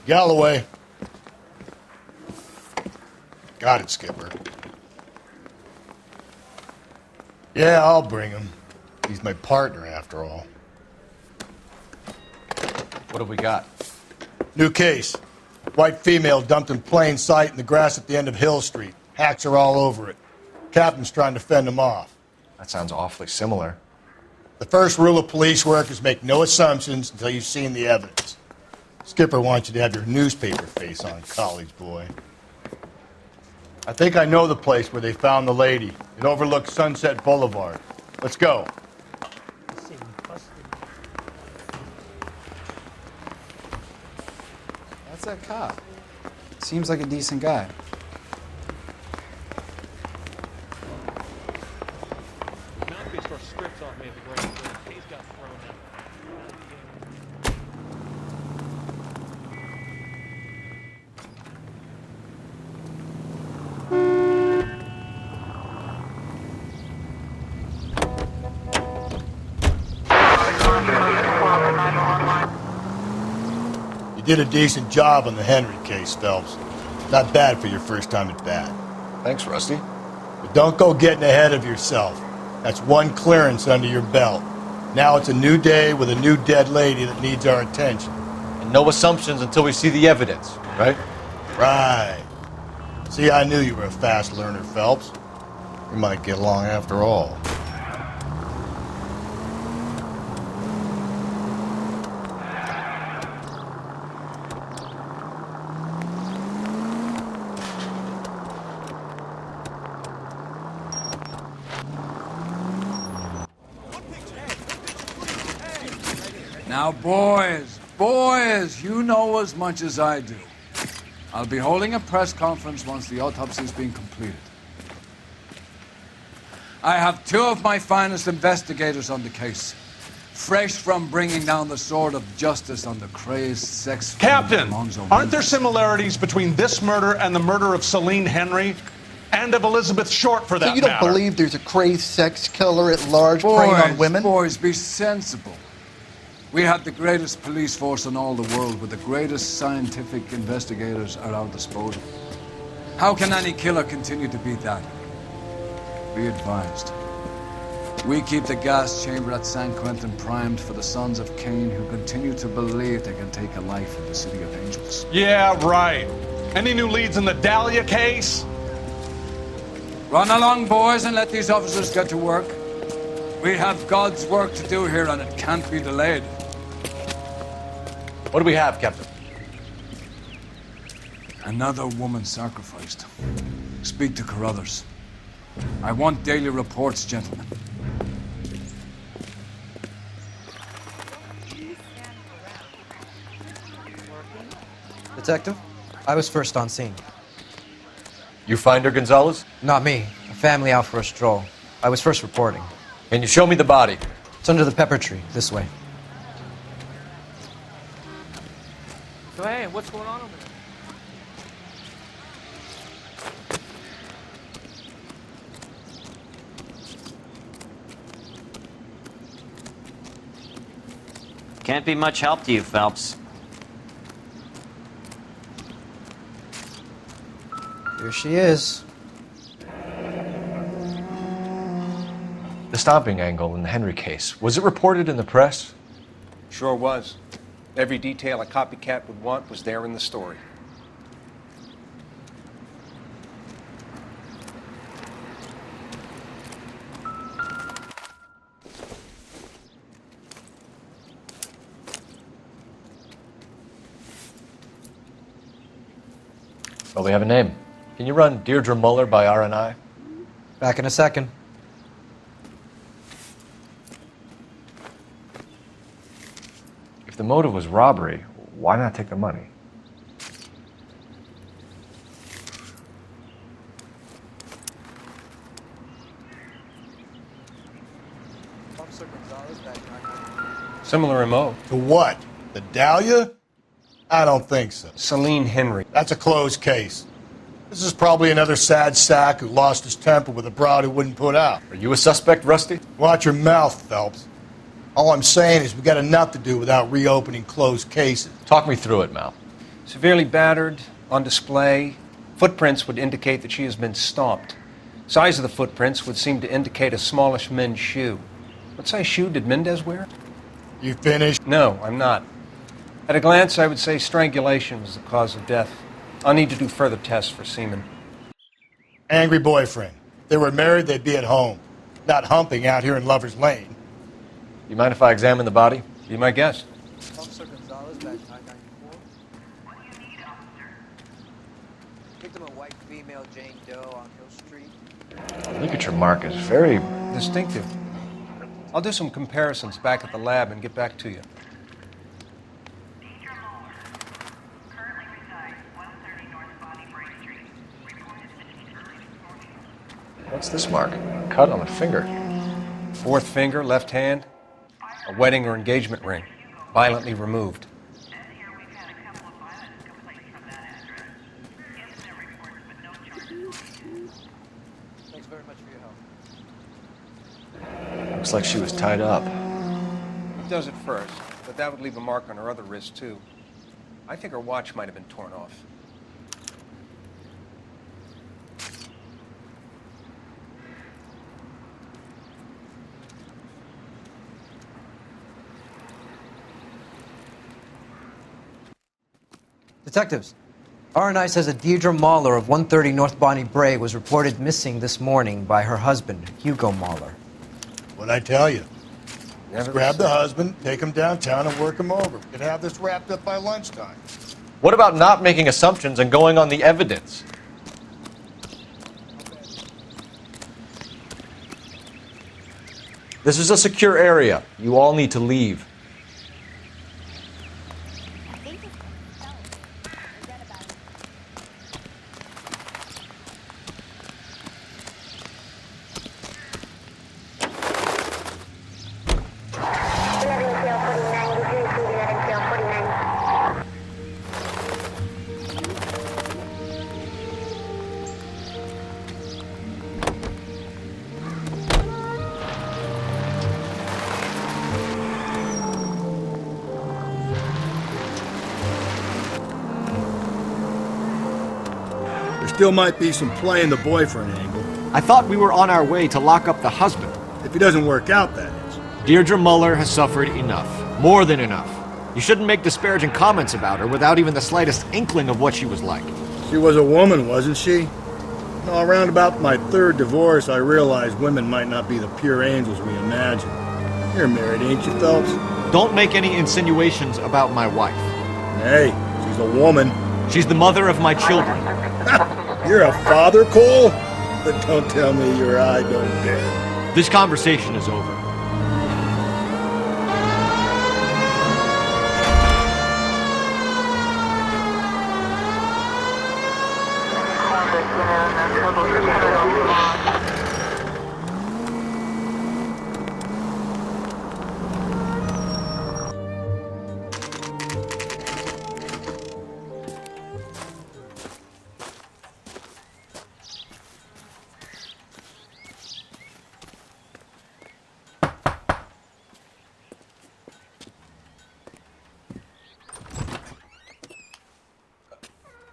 Galloway. Got it, Skipper. Yeah, I'll bring him. He's my partner, after all. What have we got? New case. White female dumped in plain sight in the grass at the end of Hill Street. Hacks are all over it. Captain's trying to fend them off. That sounds awfully similar. The first rule of police work is make no assumptions until you've seen the evidence. Skipper wants you to have your newspaper face on, college boy. I think I know the place where they found the lady. It overlooks Sunset Boulevard. Let's go. That's that cop. Seems like a decent guy. Mouthpiece for scripts off me at the grand jury. Case got thrown out. You did a decent job on the Henry case, Phelps. Not bad for your first time at bat. Thanks, Rusty. But don't go getting ahead of yourself. That's one clearance under your belt. Now it's a new day with a new dead lady that needs our attention. And no assumptions until we see the evidence, right? Right. See, I knew you were a fast learner, Phelps. We might get along after all. Now, boys, you know as much as I do. I'll be holding a press conference once the autopsy's been completed. I have two of my finest investigators on the case, fresh from bringing down the sword of justice on the crazed sex... Captain, aren't there similarities between this murder and the murder of Celine Henry? And of Elizabeth Short, for that So you don't matter? believe there's a crazed sex killer at large preying on women? Boys, be sensible. We have the greatest police force in all the world with the greatest scientific investigators at our disposal. How can any killer continue to beat that? Be advised. We keep the gas chamber at San Quentin primed for the sons of Cain who continue to believe they can take a life in the City of Angels. Yeah, right. Any new leads in the Dahlia case? Run along, boys, and let these officers get to work. We have God's work to do here, and it can't be delayed. What do we have, Captain? Another woman sacrificed. Speak to Carruthers. I want daily reports, gentlemen. Detective, I was first on scene. You find her, Gonzalez? Not me. A family out for a stroll. I was first reporting. Can you show me the body? It's under the pepper tree, this way. So hey, what's going on over there? Can't be much help to you, Phelps. Here she is. The stomping angle in the Henry case, was it reported in the press? Sure was. Every detail a copycat would want was there in the story. Well, we have a name. Can you run Deirdre Muller by RNI? Back in a second. If the motive was robbery, why not take the money? Similar MO. To what? The Dahlia? I don't think so. Celine Henry. That's a closed case. This is probably another sad sack who lost his temper with a broad who wouldn't put out. Are you a suspect, Rusty? Watch your mouth, Phelps. All I'm saying is we got enough to do without reopening closed cases. Talk me through it, Mal. Severely battered, on display. Footprints would indicate that she has been stomped. Size of the footprints would seem to indicate a smallish men's shoe. What size shoe did Mendez wear? You finished? No, I'm not. At a glance, I would say strangulation was the cause of death. I'll need to do further tests for semen. Angry boyfriend. If they were married, they'd be at home, not humping out here in Lover's Lane. You mind if I examine the body? Be my guest. Officer Gonzalez, badge 994. What do you need, officer? Victim, a white female, Jane Doe on Hill Street. Look at your mark. It's very... Distinctive. I'll do some comparisons back at the lab and get back to you. What's this mark? Cut on the finger. Fourth finger, left hand. A wedding or engagement ring. Violently removed. Thanks very much for your help. Looks like she was tied up. It does at first, but that would leave a mark on her other wrist, too. I think her watch might have been torn off. Detectives, R&I says a Deirdre Mahler of 130 North Bonnie Bray was reported missing this morning by her husband, Hugo Mahler. What'd I tell you? Never Grab the husband, take him downtown, and work him over. We could have this wrapped up by lunchtime. What about not making assumptions and going on the evidence? This is a secure area. You all need to leave. Still might be some play in the boyfriend angle. I thought we were on our way to lock up the husband. If he doesn't work out, that is. Deirdre Muller has suffered enough. More than enough. You shouldn't make disparaging comments about her without even the slightest inkling of what she was like. She was a woman, wasn't she? No, around about my third divorce, I realized women might not be the pure angels we imagine. You're married, ain't you, Phelps? Don't make any insinuations about my wife. Hey, she's a woman. She's the mother of my children. You're a father, Cole? But don't tell me your eye don't bear. This conversation is over.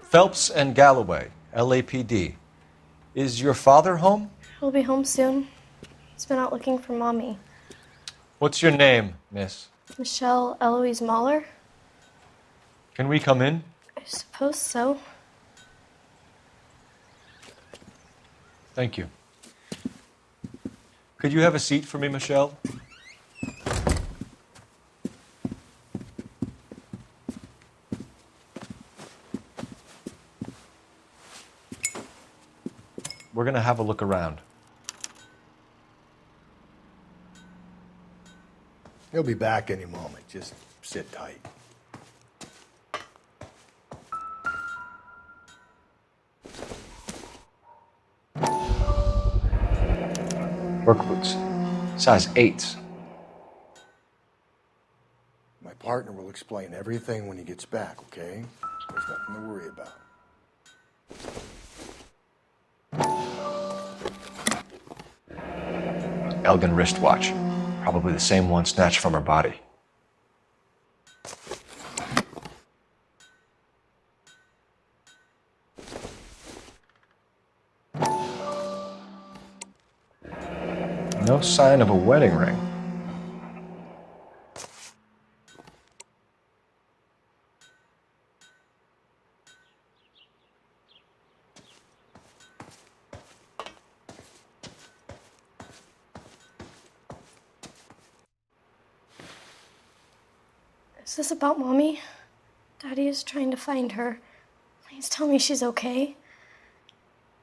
Phelps and Galloway, LAPD. Is your father home? He'll be home soon. He's been out looking for Mommy. What's your name, miss? Michelle Eloise Mahler? Can we come in? I suppose so. Thank you. Could you have a seat for me, Michelle? We're going to have a look around. He'll be back any moment. Just sit tight. Work boots. Size 8s. My partner will explain everything when he gets back, okay? There's nothing to worry about. Elgin wristwatch. Probably the same one snatched from her body. No sign of a wedding ring. Is this about Mommy? Daddy is trying to find her. Please tell me she's okay.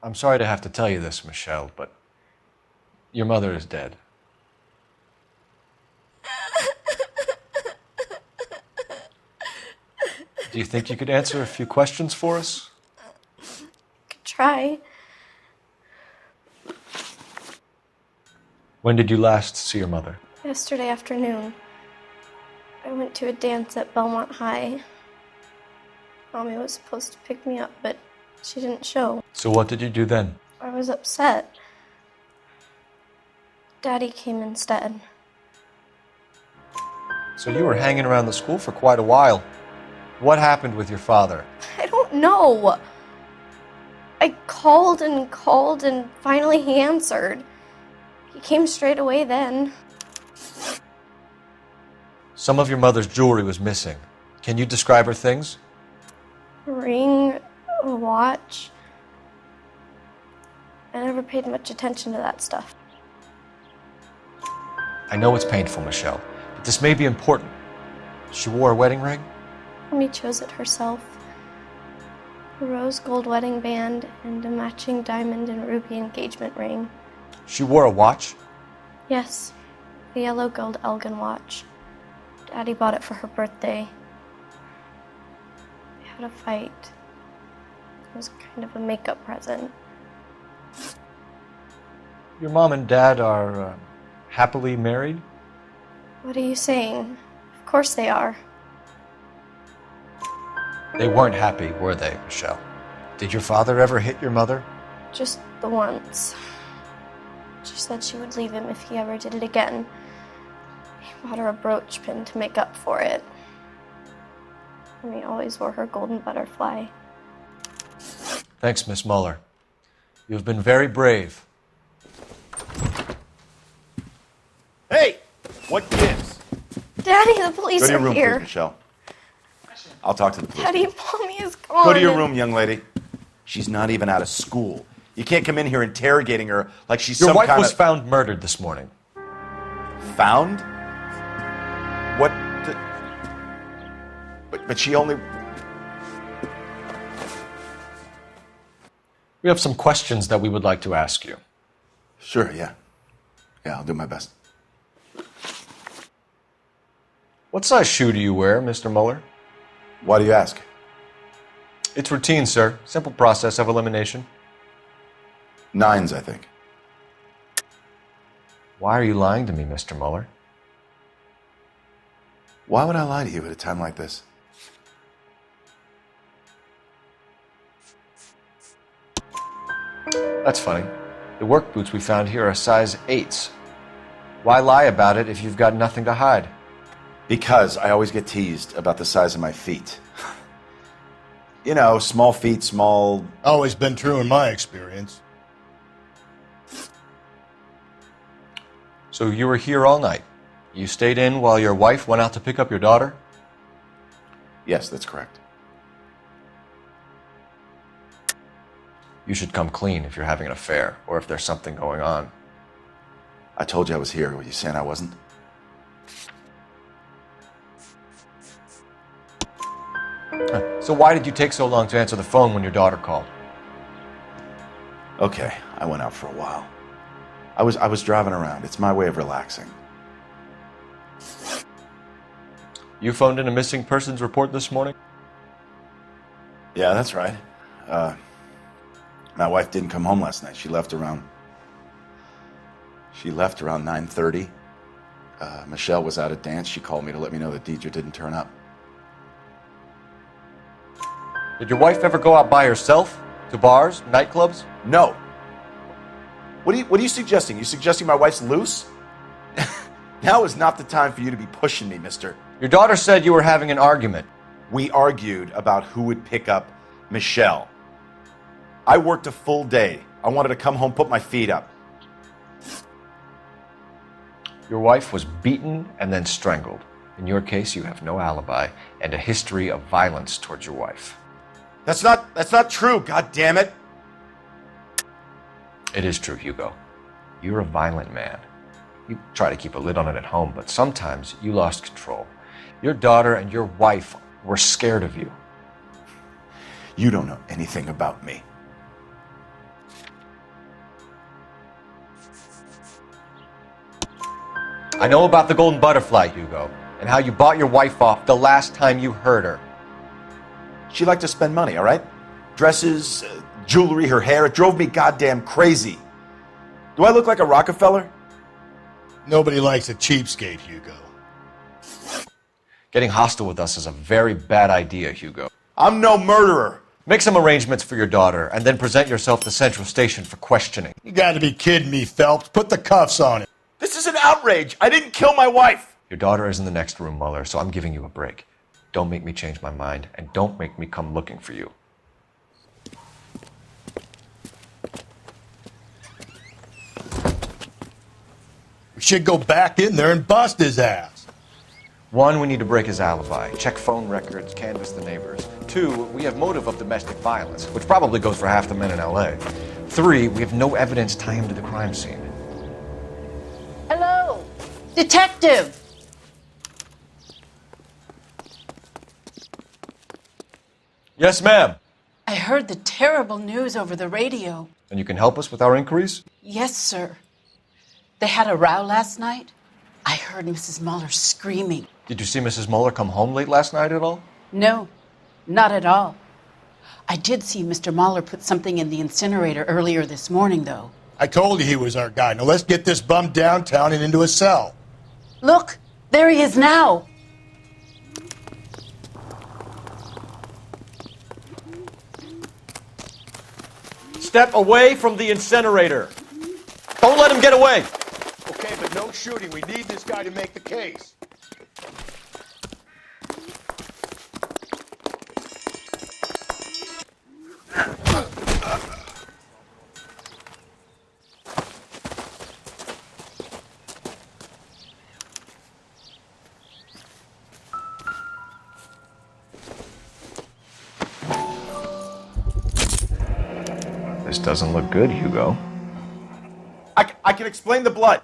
I'm sorry to have to tell you this, Michelle, but your mother is dead. Do you think you could answer a few questions for us? Could try. When did you last see your mother? Yesterday afternoon. I went to a dance at Belmont High. Mommy was supposed to pick me up, but she didn't show. So what did you do then? I was upset. Daddy came instead. So you were hanging around the school for quite a while. What happened with your father? I don't know. I called and finally he answered. He came straight away then. Some of your mother's jewelry was missing. Can you describe her things? A ring, a watch. I never paid much attention to that stuff. I know it's painful, Michelle, but this may be important. She wore a wedding ring? Mommy chose it herself. A rose gold wedding band and a matching diamond and ruby engagement ring. She wore a watch? Yes, a yellow gold Elgin watch. Daddy bought it for her birthday. We had a fight. It was kind of a makeup present. Your mom and dad are happily married? What are you saying? Of course they are. They weren't happy, were they, Michelle? Did your father ever hit your mother? Just the once. She said she would leave him if he ever did it again. He bought her a brooch pin to make up for it. And he always wore her golden butterfly. Thanks, Miss Muller. You have been very brave. Hey! What gives? Daddy, the police Go to your are room, here. please, Michelle. I'll talk to the police. Daddy, Mommy is gone. Go to your room, young lady. She's not even out of school. You can't come in here interrogating her like she's Your some wife kind was of... found murdered this morning. Found? What? But she only... We have some questions that we would like to ask you. Sure, yeah. Yeah, I'll do my best. What size shoe do you wear, Mr. Muller? Why do you ask? It's routine, sir. Simple process of elimination. 9s, I think. Why are you lying to me, Mr. Muller? Why would I lie to you at a time like this? That's funny. The work boots we found here are size 8s. Why lie about it if you've got nothing to hide? Because I always get teased about the size of my feet. You know, small feet, small... Always been true in my experience. So you were here all night. You stayed in while your wife went out to pick up your daughter? Yes, that's correct. You should come clean if you're having an affair or if there's something going on. I told you I was here. Were you saying I wasn't? So why did you take so long to answer the phone when your daughter called? Okay, I went out for a while. I was driving around. It's my way of relaxing. You phoned in a missing persons report this morning? Yeah, that's right. My wife didn't come home last night. She left around 9:30. Michelle was out at dance. She called me to let me know that Deidre didn't turn up. Did your wife ever go out by herself? To bars, nightclubs? No. What are you suggesting? You suggesting my wife's loose? Now is not the time for you to be pushing me, mister. Your daughter said you were having an argument. We argued about who would pick up Michelle. I worked a full day. I wanted to come home, put my feet up. Your wife was beaten and then strangled. In your case, you have no alibi and a history of violence towards your wife. That's not true, god damn it. It is true, Hugo. You're a violent man. You try to keep a lid on it at home, but sometimes you lost control. Your daughter and your wife were scared of you. You don't know anything about me. I know about the golden butterfly, Hugo, and how you bought your wife off the last time you heard her. She liked to spend money, all right? Dresses, jewelry, her hair. It drove me goddamn crazy. Do I look like a Rockefeller? Nobody likes a cheapskate, Hugo. Getting hostile with us is a very bad idea, Hugo. I'm no murderer. Make some arrangements for your daughter, and then present yourself to Central Station for questioning. You gotta be kidding me, Phelps. Put the cuffs on him. This is an outrage. I didn't kill my wife. Your daughter is in the next room, Mueller, so I'm giving you a break. Don't make me change my mind, and don't make me come looking for you. We should go back in there and bust his ass. 1, we need to break his alibi. Check phone records, canvass the neighbors. 2, we have motive of domestic violence, which probably goes for half the men in LA. 3, we have no evidence tying him to the crime scene. Hello, detective. Yes, ma'am. I heard the terrible news over the radio. And you can help us with our inquiries? Yes, sir. They had a row last night. I heard Mrs. Mueller screaming. Did you see Mrs. Mueller come home late last night at all? No, not at all. I did see Mr. Mueller put something in the incinerator earlier this morning, though. I told you he was our guy. Now let's get this bum downtown and into a cell. Look, there he is now. Step away from the incinerator. Don't let him get away. Okay, but no shooting. We need this guy to make the case. This doesn't look good, Hugo. I can explain the blood.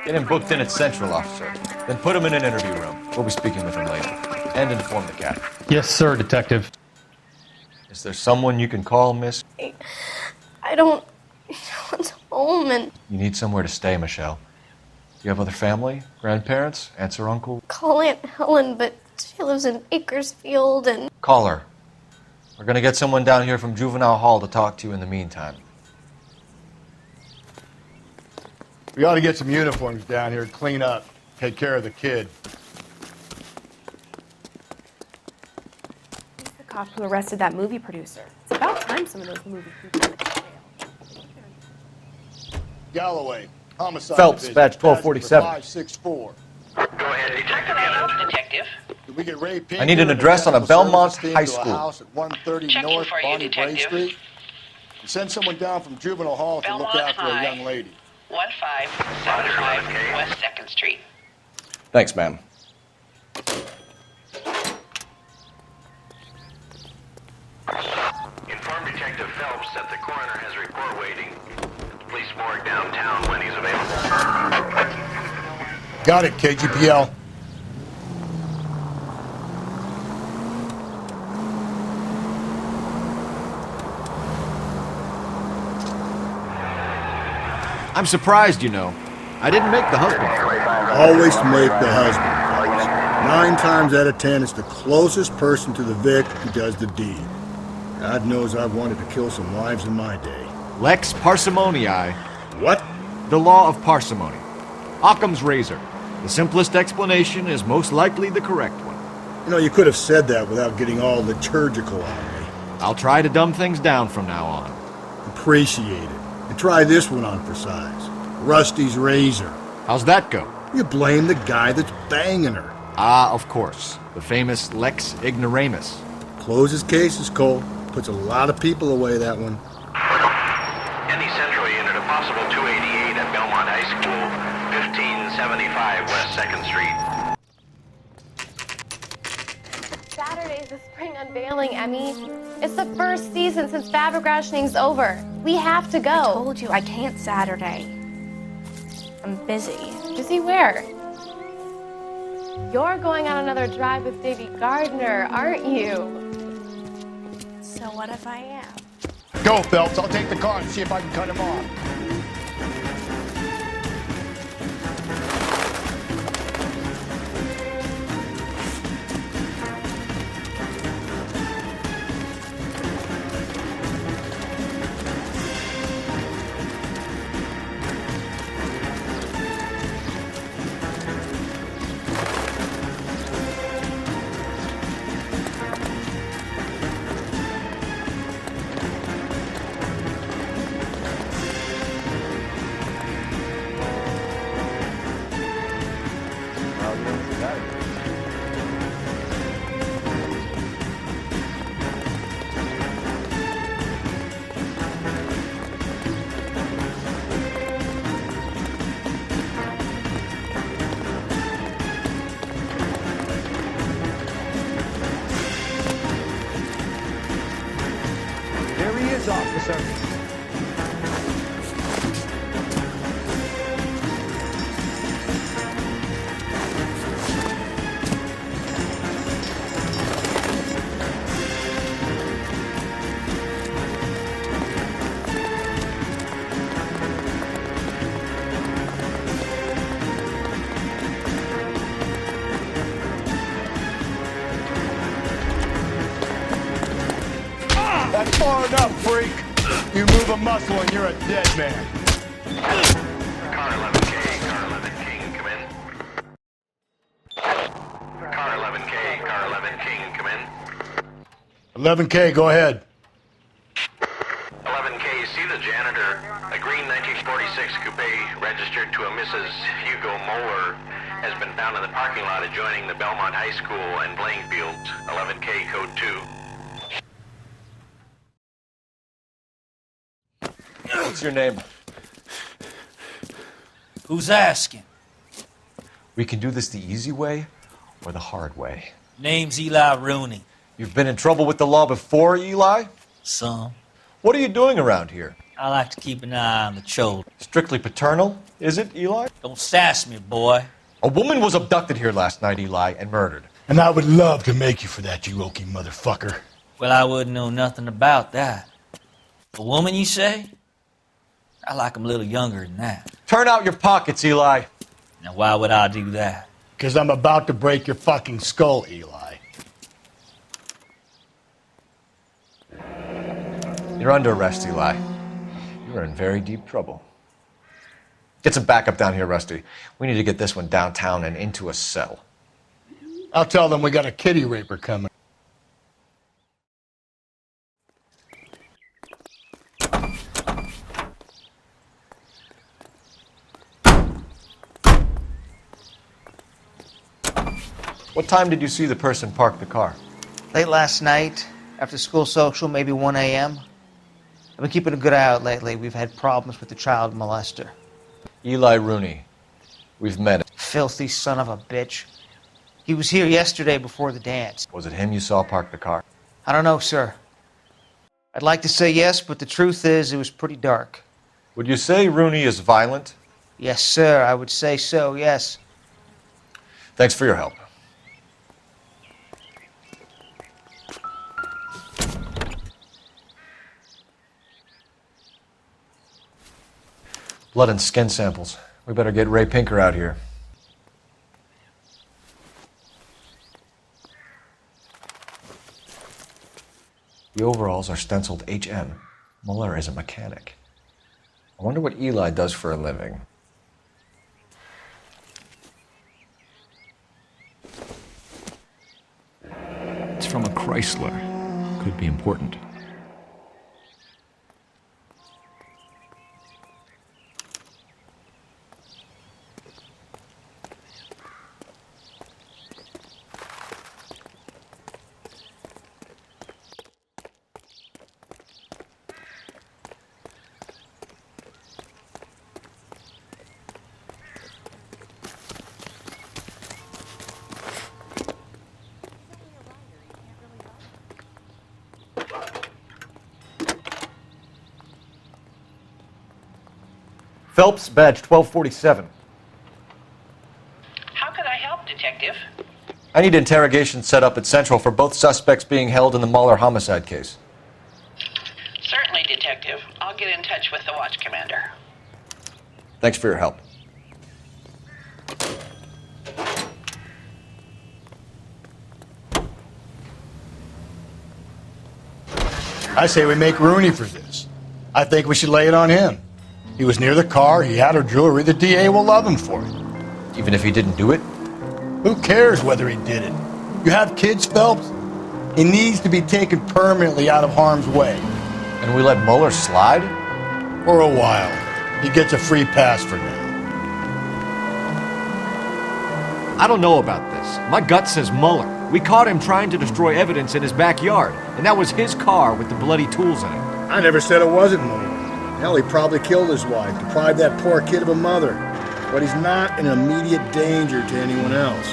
Get him booked in at Central, officer. Then put him in an interview room. We'll be speaking with him later. And inform the cat. Yes, sir, detective. Is there someone you can call, miss? I don't want home and You need somewhere to stay, Michelle. You have other family? Grandparents? Aunts or uncle? call Aunt Helen, but she lives in Bakersfield and Call her. We're gonna get someone down here from Juvenile Hall to talk to you in the meantime. We ought to get some uniforms down here, clean up, take care of the kid. He's the cop who arrested that movie producer. It's about time some of those movie people went to jail. Galloway, homicide Phelps, division, badge 1247. 564. Go ahead, detective. Did we get Ray Pinker I need an and address on a medical Belmont services team high to a school. house at 130 Checking North for you, Bonnie Bray detective. Street. And send someone down from Juvenile Hall to look Belmont after High. a young lady. 1575 West 2nd Street. Thanks, ma'am. Inform Detective Phelps that the coroner has a report waiting at the police morgue downtown when he's available. Got it, KGPL. I'm surprised, you know. I didn't make the husband. Always make the husband. 9 times out of 10, it's the closest person to the Vic who does the deed. God knows I've wanted to kill some wives in my day. Lex parsimoniae. What? The law of parsimony. Occam's razor. The simplest explanation is most likely the correct one. You know, you could have said that without getting all liturgical on me. I'll try to dumb things down from now on. Appreciate it. And try this one on for size. Rusty's razor. How's that go? You blame the guy that's banging her. Ah, of course. The famous Lex ignoramus. Closes cases, Cole. Puts a lot of people away, that one. Any Central unit, a possible 288 at Belmont High School, 75 West 2nd Street. Saturday's the spring unveiling, Emmy. It's the first season since fabric rationing's over. We have to go. I told you I can't Saturday. I'm busy. Busy where? You're going on another drive with Davy Gardner, aren't you? So what if I am? Go, Phelps. I'll take the car and see if I can cut him off. There he is, officer. That's far enough, freak. You move a muscle and you're a dead man. Car 11K, Car 11 King, come in. Car 11K, Car 11 King, come in. 11K, go ahead. 11K, see the janitor. A green 1946 coupe registered to a Mrs. Hugo Moeller has been found in the parking lot adjoining the Belmont High School and playing fields. 11K, code 2. What's your name? Who's asking? We can do this the easy way or the hard way. Name's Eli Rooney. You've been in trouble with the law before, Eli? Some. What are you doing around here? I like to keep an eye on the children. Strictly paternal, is it, Eli? Don't sass me, boy. A woman was abducted here last night, Eli, and murdered. And I would love to make you for that, you oaky motherfucker. Well, I wouldn't know nothing about that. A woman, you say? I like 'em a little younger than that. Turn out your pockets, Eli. Now, why would I do that? Because I'm about to break your fucking skull, Eli. You're under arrest, Eli. You are in very deep trouble. Get some backup down here, Rusty. We need to get this one downtown and into a cell. I'll tell them we got a kitty raper coming. What time did you see the person park the car? Late last night, after school social, maybe 1 a.m. I've been keeping a good eye out lately. We've had problems with the child molester. Eli Rooney. We've met him. Filthy son of a bitch. He was here yesterday before the dance. Was it him you saw park the car? I don't know, sir. I'd like to say yes, but the truth is it was pretty dark. Would you say Rooney is violent? Yes, sir. I would say so, yes. Thanks for your help. Blood and skin samples. We better get Ray Pinker out here. The overalls are stenciled HM. Muller is a mechanic. I wonder what Eli does for a living. It's from a Chrysler. Could be important. Phelps, badge 1247. How can I help, Detective? I need interrogation set up at Central for both suspects being held in the Mahler homicide case. Certainly, Detective. I'll get in touch with the watch commander. Thanks for your help. I say we make Rooney for this. I think we should lay it on him. He was near the car, he had her jewelry, the DA will love him for it. Even if he didn't do it? Who cares whether he did it? You have kids, Phelps? He needs to be taken permanently out of harm's way. And we let Mueller slide? For a while. He gets a free pass for now. I don't know about this. My gut says Mueller. We caught him trying to destroy evidence in his backyard, and that was his car with the bloody tools in it. I never said it wasn't Mueller. Hell, he probably killed his wife, deprived that poor kid of a mother. But he's not an immediate danger to anyone else.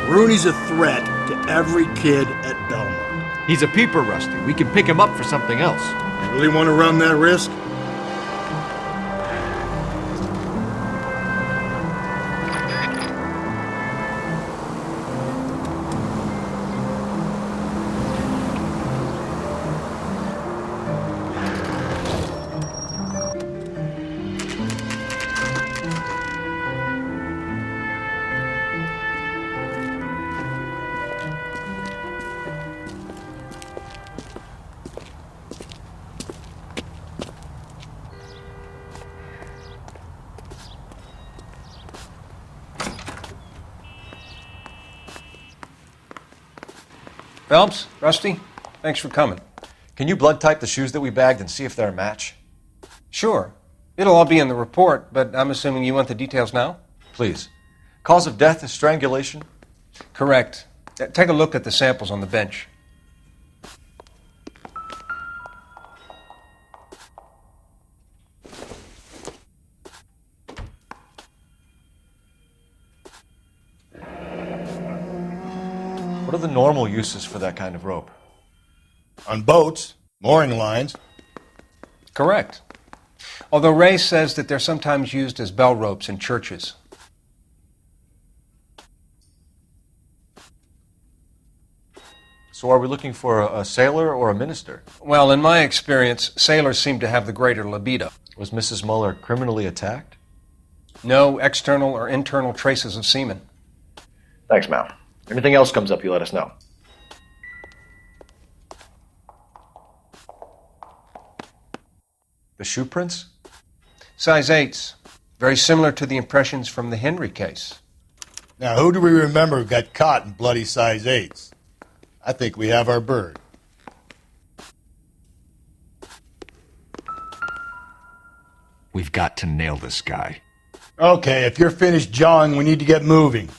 Rooney's a threat to every kid at Belmont. He's a peeper, Rusty. We can pick him up for something else. You really want to run that risk? Phelps, Rusty, thanks for coming. Can you blood type the shoes that we bagged and see if they're a match? Sure. It'll all be in the report, but I'm assuming you want the details now? Please. Cause of death is strangulation? Correct. Take a look at the samples on the bench. What are the normal uses for that kind of rope? On boats, mooring lines. Correct. Although Ray says that they're sometimes used as bell ropes in churches. So are we looking for a sailor or a minister? Well, in my experience, sailors seem to have the greater libido. Was Mrs. Mueller criminally attacked? No external or internal traces of semen. Thanks, Mal. Anything else comes up, you let us know. The shoe prints? Size 8s. Very similar to the impressions from the Henry case. Now, who do we remember got caught in bloody size 8s? I think we have our bird. We've got to nail this guy. Okay, if you're finished jawing, we need to get moving.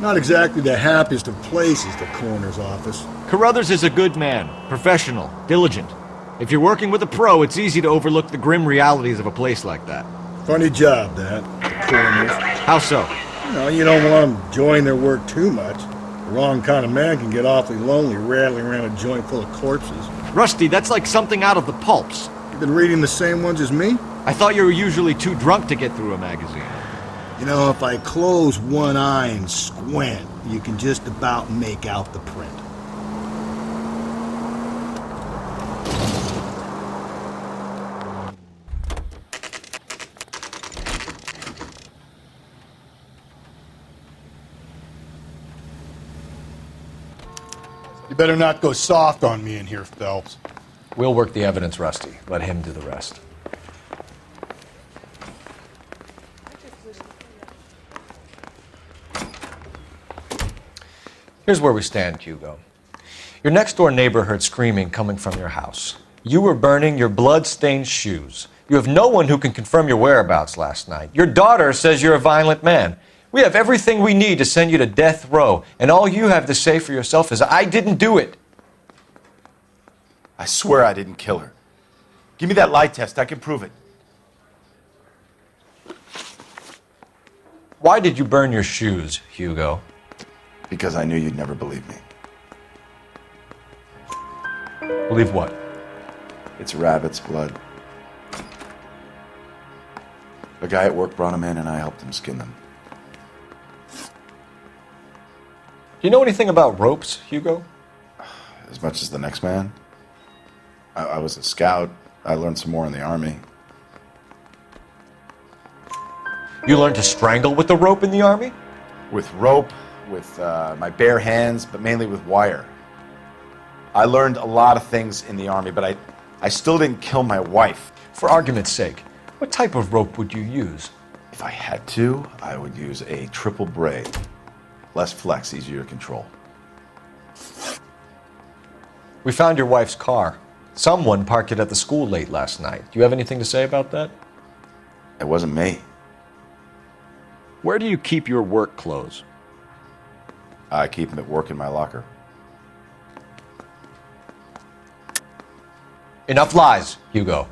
Not exactly the happiest of places, the coroner's office. Carruthers is a good man, professional, diligent. If you're working with a pro, it's easy to overlook the grim realities of a place like that. Funny job, that, the coroner's. How so? You don't want them enjoying their work too much. The wrong kind of man can get awfully lonely rattling around a joint full of corpses. Rusty, that's like something out of the pulps. You've been reading the same ones as me? I thought you were usually too drunk to get through a magazine. You know, if I close one eye and squint, you can just about make out the print. You better not go soft on me in here, Phelps. We'll work the evidence, Rusty. Let him do the rest. Here's where we stand, Hugo. Your next-door neighbor heard screaming coming from your house. You were burning your blood-stained shoes. You have no one who can confirm your whereabouts last night. Your daughter says you're a violent man. We have everything we need to send you to death row, and all you have to say for yourself is, I didn't do it. I swear I didn't kill her. Give me that lie test. I can prove it. Why did you burn your shoes, Hugo? Because I knew you'd never believe me. Believe what? It's rabbit's blood. A guy at work brought him in and I helped him skin them. Do you know anything about ropes, Hugo? As much as the next man. I was a scout. I learned some more in the army. You learned to strangle with the rope in the army? With rope, with my bare hands, but mainly with wire. I learned a lot of things in the army, but I still didn't kill my wife. For argument's sake, what type of rope would you use? If I had to, I would use a triple braid. Less flex, easier to control. We found your wife's car. Someone parked it at the school late last night. Do you have anything to say about that? It wasn't me. Where do you keep your work clothes? I keep them at work in my locker. Enough lies, Hugo.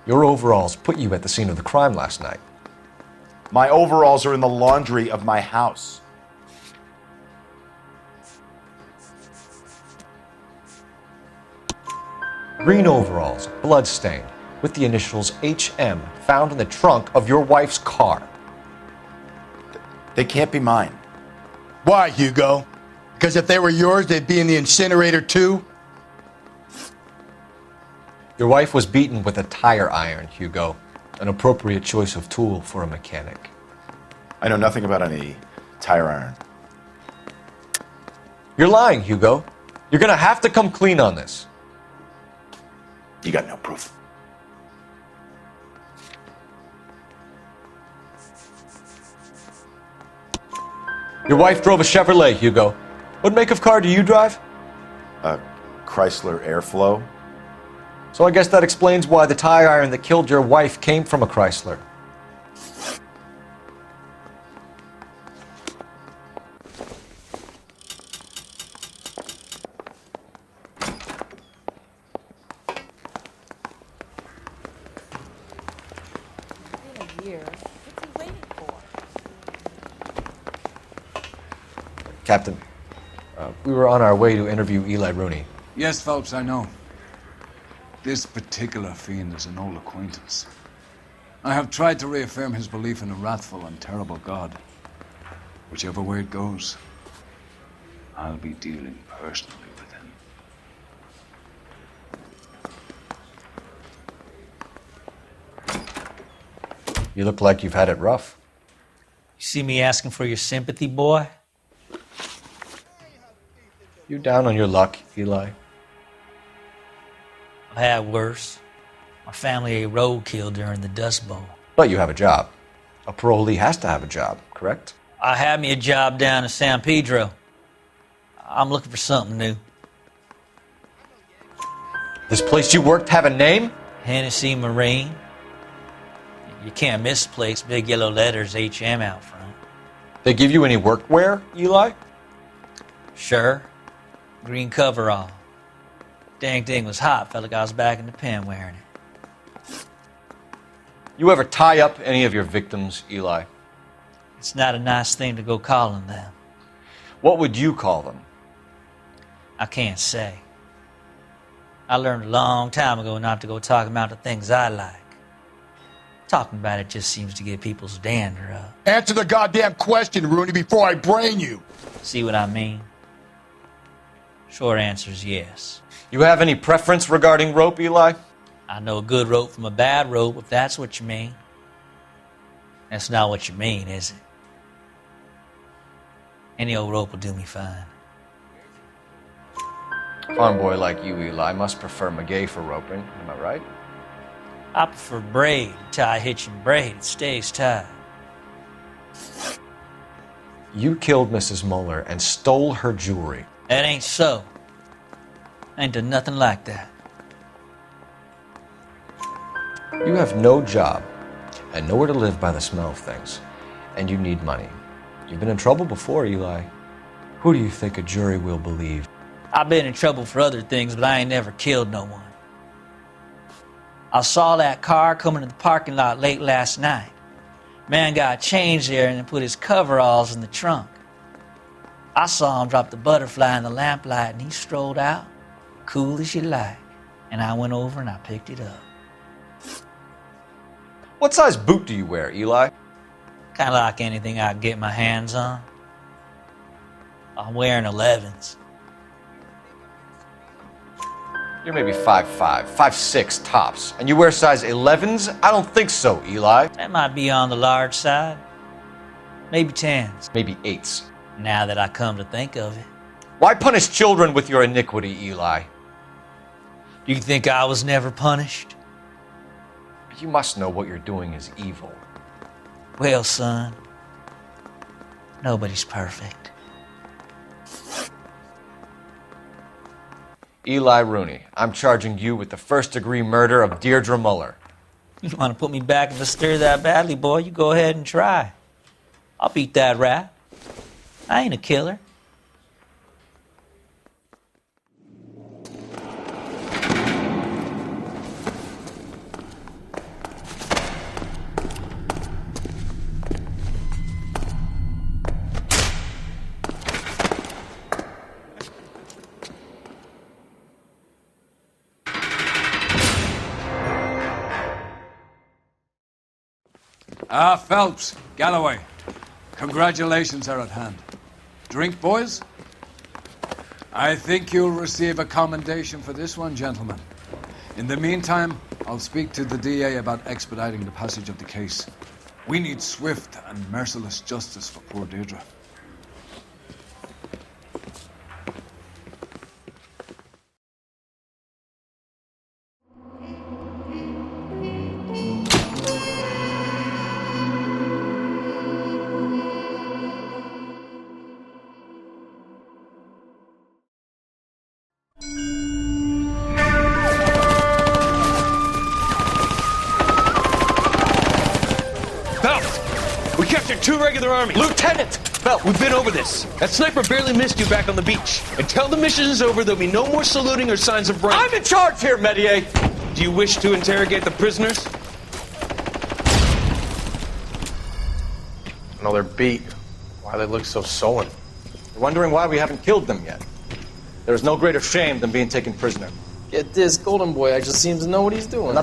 Your overalls put you at the scene of the crime last night. My overalls are in the laundry of my house. Green overalls, blood-stained, with the initials HM found in the trunk of your wife's car. They can't be mine. Why, Hugo? Because if they were yours, they'd be in the incinerator too? Your wife was beaten with a tire iron, Hugo. An appropriate choice of tool for a mechanic. I know nothing about any tire iron. You're lying, Hugo. You're gonna have to come clean on this. You got no proof. Your wife drove a Chevrolet, Hugo. What make of car do you drive? A Chrysler Airflow. So I guess that explains why the tire iron that killed your wife came from a Chrysler. Captain, we were on our way to interview Eli Rooney. Yes, Phelps, I know. This particular fiend is an old acquaintance. I have tried to reaffirm his belief in a wrathful and terrible God. Whichever way it goes, I'll be dealing personally with him. You look like you've had it rough. You see me asking for your sympathy, boy? You down on your luck, Eli? I've had worse. My family ate roadkill during the Dust Bowl. But you have a job. A parolee has to have a job, correct? I had me a job down in San Pedro. I'm looking for something new. This place you worked have a name? Hennessy Marine. You can't misplace big yellow letters HM out front. They give you any workwear, Eli? Sure. Green coverall. Dang thing was hot. Felt like I was back in the pen wearing it. You ever tie up any of your victims, Eli? It's not a nice thing to go calling them. What would you call them? I can't say. I learned a long time ago not to go talking about the things I like. Talking about it just seems to get people's dander up. Answer the goddamn question, Rooney, before I brain you. See what I mean? Short answer is yes. You have any preference regarding rope, Eli? I know a good rope from a bad rope, if that's what you mean. That's not what you mean, is it? Any old rope will do me fine. Farm boy like you, Eli, must prefer Magay for roping. Am I right? I prefer braid. Tie, hitch, and braid. It stays tied. You killed Mrs. Muller and stole her jewelry. That ain't so. I ain't done nothing like that. You have no job and nowhere to live by the smell of things, and you need money. You've been in trouble before, Eli. Who do you think a jury will believe? I've been in trouble for other things, but I ain't never killed no one. I saw that car coming to the parking lot late last night. Man got changed there and then put his coveralls in the trunk. I saw him drop the butterfly in the lamplight and he strolled out, cool as you like. And I went over and I picked it up. What size boot do you wear, Eli? Kind of like anything I can get my hands on. I'm wearing 11s. You're maybe 5'5", 5'6" tops, and you wear size 11s? I don't think so, Eli. That might be on the large side. Maybe 10s. Maybe 8s. Now that I come to think of it. Why punish children with your iniquity, Eli? Do you think I was never punished? You must know what you're doing is evil. Well, son, nobody's perfect. Eli Rooney, I'm charging you with the first-degree murder of Deirdre Muller. You want to put me back in the stir that badly, boy? You go ahead and try. I'll beat that rap. I ain't a killer. Phelps, Galloway, congratulations are at hand. Drink, boys? I think you'll receive a commendation for this one, gentlemen. In the meantime, I'll speak to the DA about expediting the passage of the case. We need swift and merciless justice for poor Deirdre. Two regular army. Lieutenant! Phelps, we've been over this. That sniper barely missed you back on the beach. Until the mission is over, there'll be no more saluting or signs of rank. I'm in charge here, Medier! Do you wish to interrogate the prisoners? No, they're beat. Why they look so sullen? You're wondering why we haven't killed them yet. There is no greater shame than being taken prisoner. Get this, Golden Boy actually seems to know what he's doing.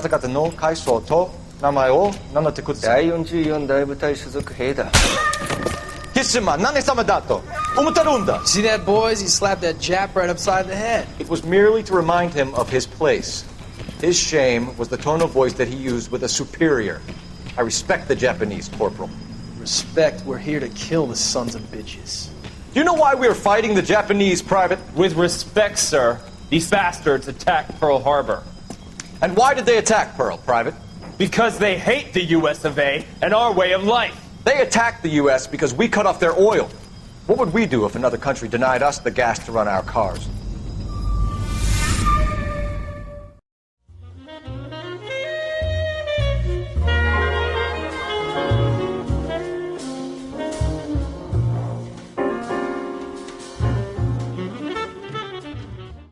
See that, boys? He slapped that Jap right upside the head. It was merely to remind him of his place. His shame was the tone of voice that he used with a superior. I respect the Japanese, Corporal. Respect, we're here to kill the sons of bitches. Do you know why we are fighting the Japanese, Private? With respect, sir, these bastards attacked Pearl Harbor. And why did they attack Pearl, Private? Because they hate the US of A and our way of life. They attacked the US because we cut off their oil. What would we do if another country denied us the gas to run our cars?